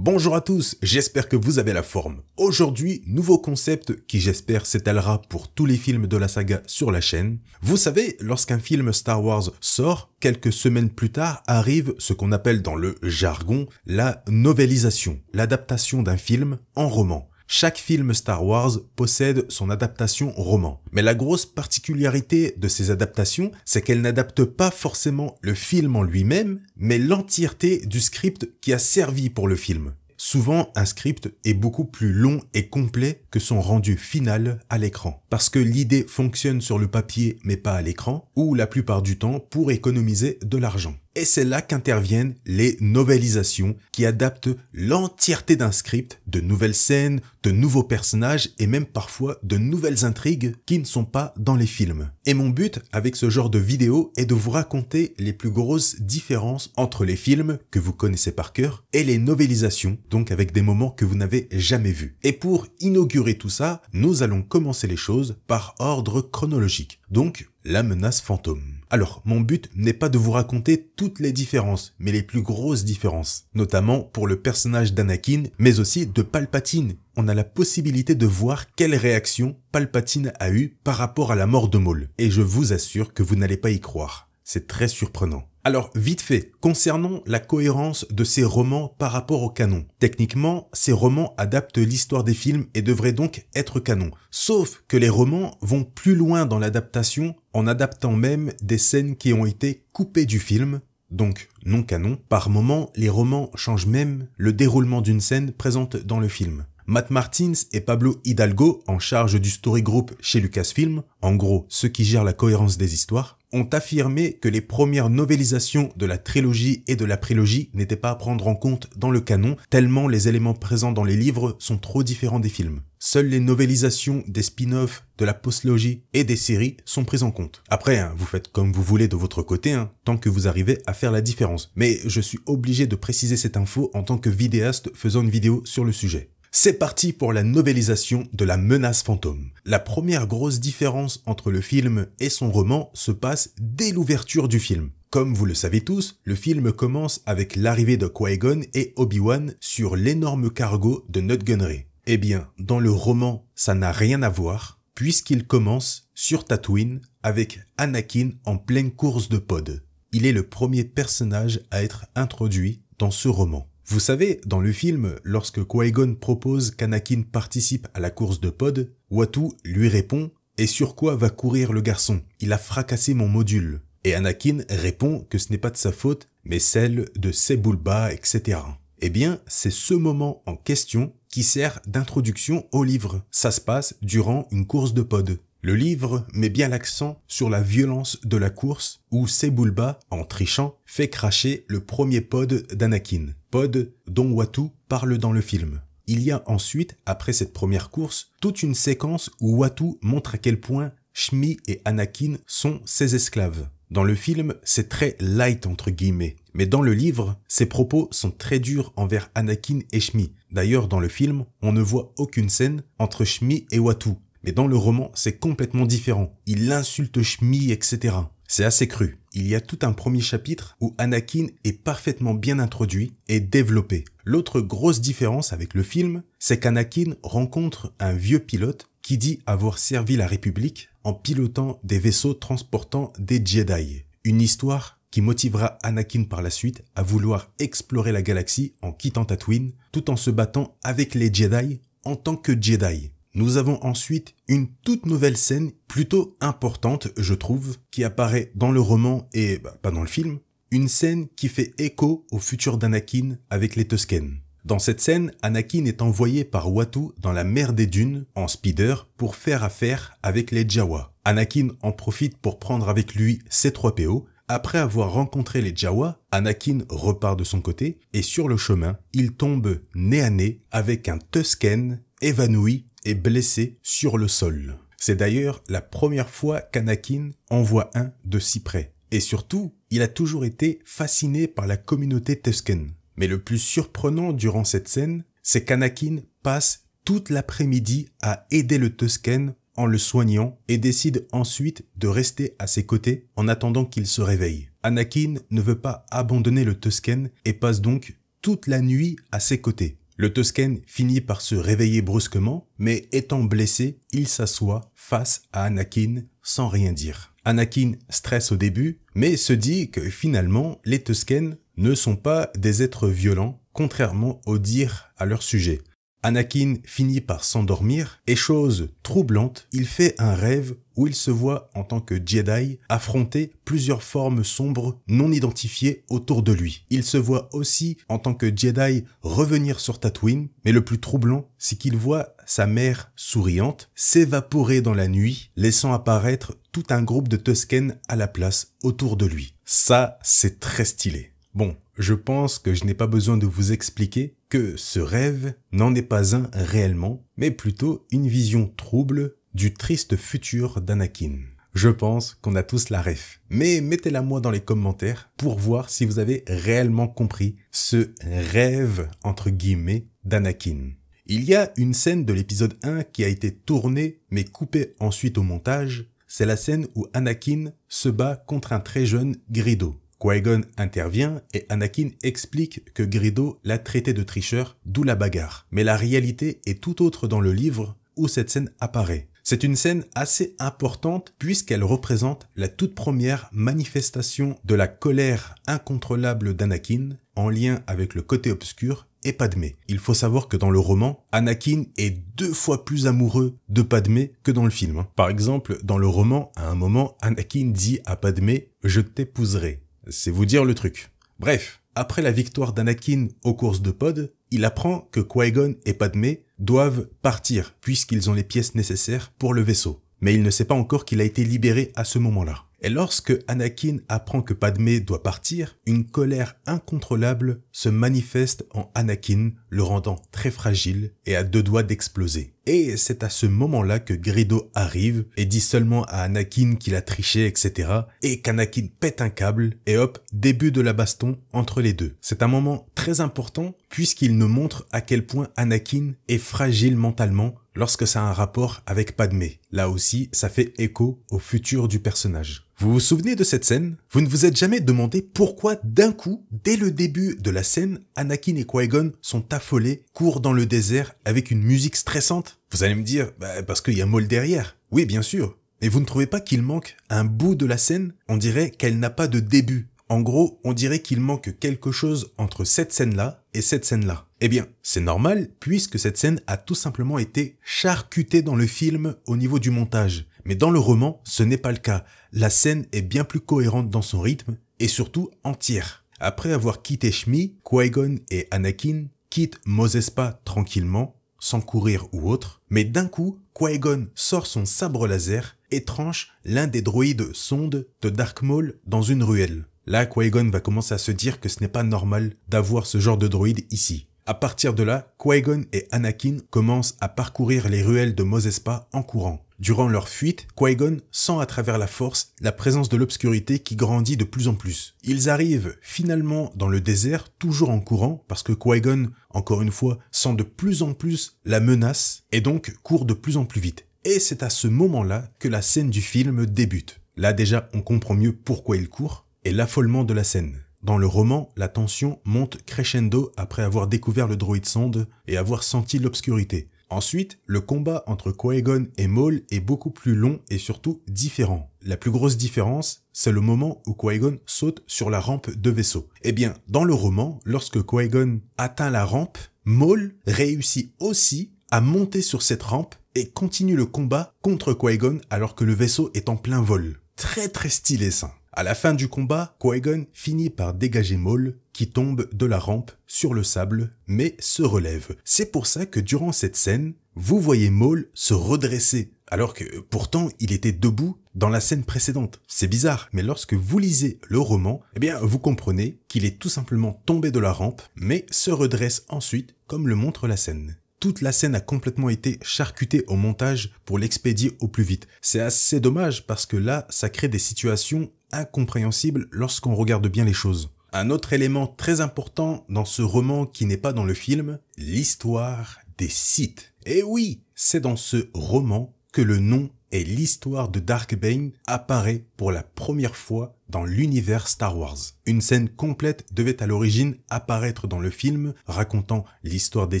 Bonjour à tous, j'espère que vous avez la forme. Aujourd'hui, nouveau concept qui j'espère s'étalera pour tous les films de la saga sur la chaîne. Vous savez, lorsqu'un film Star Wars sort, quelques semaines plus tard arrive ce qu'on appelle dans le jargon la novélisation, l'adaptation d'un film en roman. Chaque film Star Wars possède son adaptation roman. Mais la grosse particularité de ces adaptations, c'est qu'elles n'adaptent pas forcément le film en lui-même, mais l'entièreté du script qui a servi pour le film. Souvent, un script est beaucoup plus long et complet que son rendu final à l'écran. Parce que l'idée fonctionne sur le papier mais pas à l'écran, ou la plupart du temps pour économiser de l'argent. Et c'est là qu'interviennent les novélisations qui adaptent l'entièreté d'un script, de nouvelles scènes, de nouveaux personnages et même parfois de nouvelles intrigues qui ne sont pas dans les films. Et mon but avec ce genre de vidéo est de vous raconter les plus grosses différences entre les films que vous connaissez par cœur et les novélisations, donc avec des moments que vous n'avez jamais vus. Et pour inaugurer tout ça, nous allons commencer les choses par ordre chronologique. Donc, la menace fantôme. Alors, mon but n'est pas de vous raconter toutes les différences, mais les plus grosses différences. Notamment pour le personnage d'Anakin, mais aussi de Palpatine. On a la possibilité de voir quelle réaction Palpatine a eue par rapport à la mort de Maul. Et je vous assure que vous n'allez pas y croire. C'est très surprenant. Alors, vite fait, concernant la cohérence de ces romans par rapport au canon. Techniquement, ces romans adaptent l'histoire des films et devraient donc être canon. Sauf que les romans vont plus loin dans l'adaptation en adaptant même des scènes qui ont été coupées du film, donc non canon. Par moment, les romans changent même le déroulement d'une scène présente dans le film. Matt Martins et Pablo Hidalgo, en charge du story group chez Lucasfilm, en gros ceux qui gèrent la cohérence des histoires, ont affirmé que les premières novélisations de la trilogie et de la prélogie n'étaient pas à prendre en compte dans le canon, tellement les éléments présents dans les livres sont trop différents des films. Seules les novélisations des spin-offs, de la postlogie et des séries sont prises en compte. Après, vous faites comme vous voulez de votre côté, tant que vous arrivez à faire la différence. Mais je suis obligé de préciser cette info en tant que vidéaste faisant une vidéo sur le sujet. C'est parti pour la novélisation de la menace fantôme. La première grosse différence entre le film et son roman se passe dès l'ouverture du film. Comme vous le savez tous, le film commence avec l'arrivée de Qui-Gon et Obi-Wan sur l'énorme cargo de Nute Gunray. Eh bien, dans le roman, ça n'a rien à voir, puisqu'il commence sur Tatooine avec Anakin en pleine course de pod. Il est le premier personnage à être introduit dans ce roman. Vous savez, dans le film, lorsque Qui-Gon propose qu'Anakin participe à la course de pod, Watto lui répond « Et sur quoi va courir le garçon? Il a fracassé mon module. » Et Anakin répond que ce n'est pas de sa faute, mais celle de Sebulba, etc. Eh bien, c'est ce moment en question qui sert d'introduction au livre. Ça se passe durant une course de pod. Le livre met bien l'accent sur la violence de la course où Sebulba, en trichant, fait cracher le premier pod d'Anakin. Pod dont Watto parle dans le film. Il y a ensuite, après cette première course, toute une séquence où Watto montre à quel point Shmi et Anakin sont ses esclaves. Dans le film, c'est très light entre guillemets, mais dans le livre, ses propos sont très durs envers Anakin et Shmi. D'ailleurs, dans le film, on ne voit aucune scène entre Shmi et Watto. Mais dans le roman, c'est complètement différent. Il insulte Shmi, etc. C'est assez cru. Il y a tout un premier chapitre où Anakin est parfaitement bien introduit et développé. L'autre grosse différence avec le film, c'est qu'Anakin rencontre un vieux pilote qui dit avoir servi la République en pilotant des vaisseaux transportant des Jedi. Une histoire qui motivera Anakin par la suite à vouloir explorer la galaxie en quittant Tatooine, tout en se battant avec les Jedi en tant que Jedi. Nous avons ensuite une toute nouvelle scène plutôt importante, je trouve, qui apparaît dans le roman et pas dans le film. Une scène qui fait écho au futur d'Anakin avec les Tusken. Dans cette scène, Anakin est envoyé par Watto dans la mer des dunes en speeder pour faire affaire avec les Jawa. Anakin en profite pour prendre avec lui C-3PO. Après avoir rencontré les Jawa, Anakin repart de son côté et sur le chemin, il tombe nez à nez avec un Tusken évanoui et blessé sur le sol. C'est d'ailleurs la première fois qu'Anakin en voit un de si près. Et surtout, il a toujours été fasciné par la communauté Tusken. Mais le plus surprenant durant cette scène, c'est qu'Anakin passe toute l'après-midi à aider le Tusken en le soignant et décide ensuite de rester à ses côtés en attendant qu'il se réveille. Anakin ne veut pas abandonner le Tusken et passe donc toute la nuit à ses côtés. Le Tusken finit par se réveiller brusquement, mais étant blessé, il s'assoit face à Anakin sans rien dire. Anakin stresse au début, mais se dit que finalement, les Tusken ne sont pas des êtres violents, contrairement aux dires à leur sujet. Anakin finit par s'endormir et chose troublante, il fait un rêve où il se voit en tant que Jedi affronter plusieurs formes sombres non identifiées autour de lui. Il se voit aussi en tant que Jedi revenir sur Tatooine, mais le plus troublant, c'est qu'il voit sa mère souriante s'évaporer dans la nuit, laissant apparaître tout un groupe de Tusken à la place autour de lui. Ça, c'est très stylé. Bon, je pense que je n'ai pas besoin de vous expliquer que ce rêve n'en est pas un réellement, mais plutôt une vision trouble du triste futur d'Anakin. Je pense qu'on a tous la ref, mais mettez-la moi dans les commentaires pour voir si vous avez réellement compris ce rêve entre guillemets d'Anakin. Il y a une scène de l'épisode 1 qui a été tournée mais coupée ensuite au montage, c'est la scène où Anakin se bat contre un très jeune Greedo. Qui-Gon intervient et Anakin explique que Greedo l'a traité de tricheur, d'où la bagarre. Mais la réalité est tout autre dans le livre où cette scène apparaît. C'est une scène assez importante puisqu'elle représente la toute première manifestation de la colère incontrôlable d'Anakin en lien avec le côté obscur et Padmé. Il faut savoir que dans le roman, Anakin est 2 fois plus amoureux de Padmé que dans le film. Par exemple, dans le roman, à un moment, Anakin dit à Padmé « Je t'épouserai ». C'est vous dire le truc. Bref, après la victoire d'Anakin aux courses de pod, il apprend que Qui-Gon et Padmé doivent partir puisqu'ils ont les pièces nécessaires pour le vaisseau. Mais il ne sait pas encore qu'il a été libéré à ce moment-là. Et lorsque Anakin apprend que Padmé doit partir, une colère incontrôlable se manifeste en Anakin, le rendant très fragile et à 2 doigts d'exploser. Et c'est à ce moment-là que Greedo arrive et dit seulement à Anakin qu'il a triché, etc. Et qu'Anakin pète un câble et hop, début de la baston entre les deux. C'est un moment très important puisqu'il nous montre à quel point Anakin est fragile mentalement lorsque ça a un rapport avec Padmé. Là aussi, ça fait écho au futur du personnage. Vous vous souvenez de cette scène? Vous ne vous êtes jamais demandé pourquoi d'un coup, dès le début de la scène, Anakin et Qui-Gon sont affolés, courent dans le désert avec une musique stressante? Vous allez me dire, parce qu'il y a Maul derrière. Oui, bien sûr. Mais vous ne trouvez pas qu'il manque un bout de la scène? On dirait qu'elle n'a pas de début. En gros, on dirait qu'il manque quelque chose entre cette scène-là et cette scène-là. Eh bien, c'est normal puisque cette scène a tout simplement été charcutée dans le film au niveau du montage. Mais dans le roman, ce n'est pas le cas. La scène est bien plus cohérente dans son rythme et surtout entière. Après avoir quitté Shmi, Qui-Gon et Anakin quittent Mos Espa tranquillement, sans courir ou autre. Mais d'un coup, Qui-Gon sort son sabre laser et tranche l'un des droïdes sondes de Dark Maul dans une ruelle. Là, Qui-Gon va commencer à se dire que ce n'est pas normal d'avoir ce genre de droïde ici. À partir de là, Qui-Gon et Anakin commencent à parcourir les ruelles de Mos Espa en courant. Durant leur fuite, Qui-Gon sent à travers la force la présence de l'obscurité qui grandit de plus en plus. Ils arrivent finalement dans le désert, toujours en courant, parce que Qui-Gon, encore une fois, sent de plus en plus la menace et donc court de plus en plus vite. Et c'est à ce moment-là que la scène du film débute. Là déjà, on comprend mieux pourquoi il court et l'affolement de la scène. Dans le roman, la tension monte crescendo après avoir découvert le droïde sonde et avoir senti l'obscurité. Ensuite, le combat entre Qui-Gon et Maul est beaucoup plus long et surtout différent. La plus grosse différence, c'est le moment où Qui-Gon saute sur la rampe de vaisseau. Eh bien, dans le roman, lorsque Qui-Gon atteint la rampe, Maul réussit aussi à monter sur cette rampe et continue le combat contre Qui-Gon alors que le vaisseau est en plein vol. Très stylé ça. À la fin du combat, Qui-Gon finit par dégager Maul, qui tombe de la rampe sur le sable, mais se relève. C'est pour ça que durant cette scène, vous voyez Maul se redresser, alors que pourtant il était debout dans la scène précédente. C'est bizarre, mais lorsque vous lisez le roman, eh bien vous comprenez qu'il est tout simplement tombé de la rampe, mais se redresse ensuite, comme le montre la scène. Toute la scène a complètement été charcutée au montage pour l'expédier au plus vite. C'est assez dommage parce que là, ça crée des situations incompréhensibles lorsqu'on regarde bien les choses. Un autre élément très important dans ce roman qui n'est pas dans le film, l'histoire des Sith. Et oui, c'est dans ce roman que le nom et l'histoire de Dark Bane apparaît pour la première fois dans l'univers Star Wars. Une scène complète devait à l'origine apparaître dans le film, racontant l'histoire des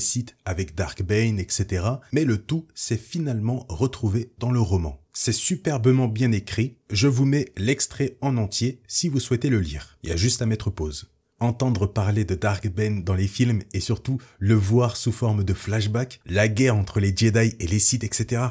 Sith avec Dark Bane, etc. Mais le tout s'est finalement retrouvé dans le roman. C'est superbement bien écrit, je vous mets l'extrait en entier si vous souhaitez le lire. Il y a juste à mettre pause. Entendre parler de Dark Bane dans les films et surtout le voir sous forme de flashback, la guerre entre les Jedi et les Sith, etc.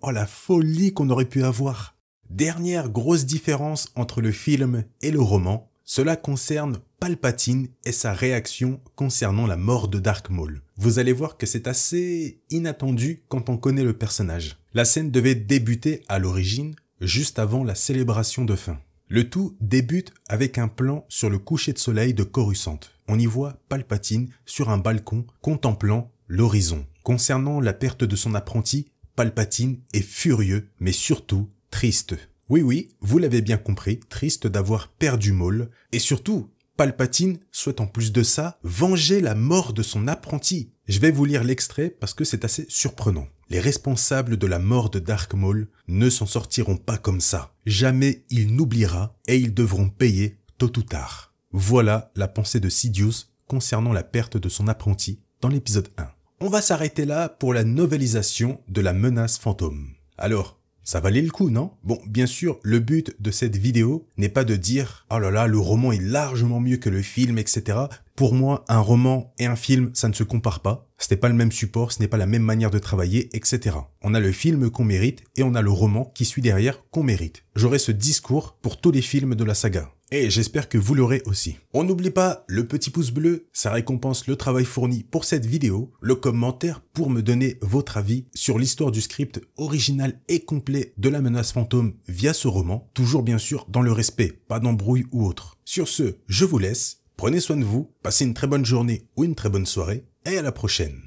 Oh la folie qu'on aurait pu avoir! Dernière grosse différence entre le film et le roman, cela concerne Palpatine et sa réaction concernant la mort de Dark Maul. Vous allez voir que c'est assez inattendu quand on connaît le personnage. La scène devait débuter à l'origine, juste avant la célébration de fin. Le tout débute avec un plan sur le coucher de soleil de Coruscant. On y voit Palpatine sur un balcon contemplant l'horizon. Concernant la perte de son apprenti, Palpatine est furieux, mais surtout triste. Oui, vous l'avez bien compris, triste d'avoir perdu Maul. Et surtout, Palpatine souhaite en plus de ça venger la mort de son apprenti. Je vais vous lire l'extrait parce que c'est assez surprenant. Les responsables de la mort de Dark Maul ne s'en sortiront pas comme ça. Jamais il n'oubliera et ils devront payer tôt ou tard. Voilà la pensée de Sidious concernant la perte de son apprenti dans l'épisode 1. On va s'arrêter là pour la novélisation de la menace fantôme. Alors, ça valait le coup, non? Bon, bien sûr, le but de cette vidéo n'est pas de dire « Oh là là, le roman est largement mieux que le film, etc. » Pour moi, un roman et un film, ça ne se compare pas. Ce n'est pas le même support, ce n'est pas la même manière de travailler, etc. On a le film qu'on mérite et on a le roman qui suit derrière qu'on mérite. J'aurai ce discours pour tous les films de la saga. Et j'espère que vous l'aurez aussi. On n'oublie pas le petit pouce bleu, ça récompense le travail fourni pour cette vidéo, le commentaire pour me donner votre avis sur l'histoire du script original et complet de la menace fantôme via ce roman, toujours bien sûr dans le respect, pas d'embrouille ou autre. Sur ce, je vous laisse, prenez soin de vous, passez une très bonne journée ou une très bonne soirée, et à la prochaine.